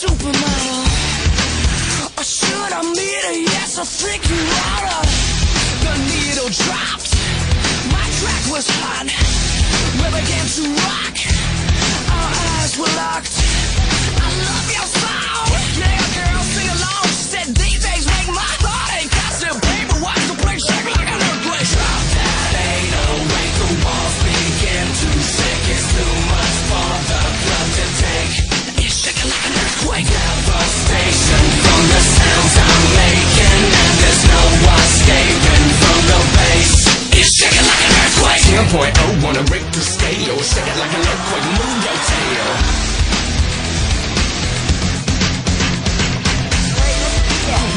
supermodel. Or should I meet her? Yes, I think you oughta. The needle dropped, my track was hot. We began to rock, our eyes were locked. I love your sound, yeah girl, sing along. She said these days make my heart ache. I said baby, watch the place shake like an earthquake. Drop that 808, the walls begin to shake. It's too much for the club to take. It's shaking like an earthquake. Devastation from the sounds I'm making, and there's no escaping from the bass. It's shaking like an earthquake. 10.0 on a Richter scale. Shake it like an earthquake, move your tail.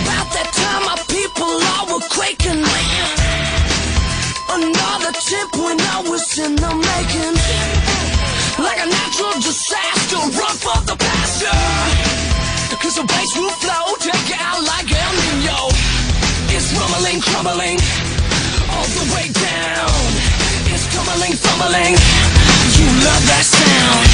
About that time my people all were quaking. Another 10.0 was in the making. Like a natural disaster, run for the pasture. Cause the bass will flow, take it out like El Nino. It's rumbling, crumbling, all the way down. It's tumbling, fumbling. You love that sound.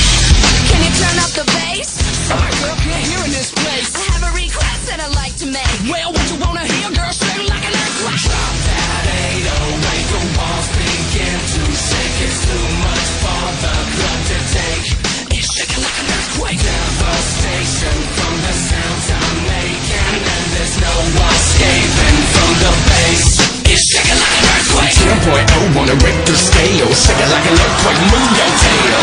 Can you turn up the bass? Sorry girl, can't hear in this place. I have a request that I'd like to make. Well, what you wanna hear, girl? Shake like an earthquake. Drop that 808, the walls begin to shake. It's too much for the club to take. It's shaking like an earthquake. Devastation from the sounds I'm making, and there's no escaping from the bass. It's shaking like an earthquake. 10.0 on a Richter scale. Shake it like an earthquake, move your tail.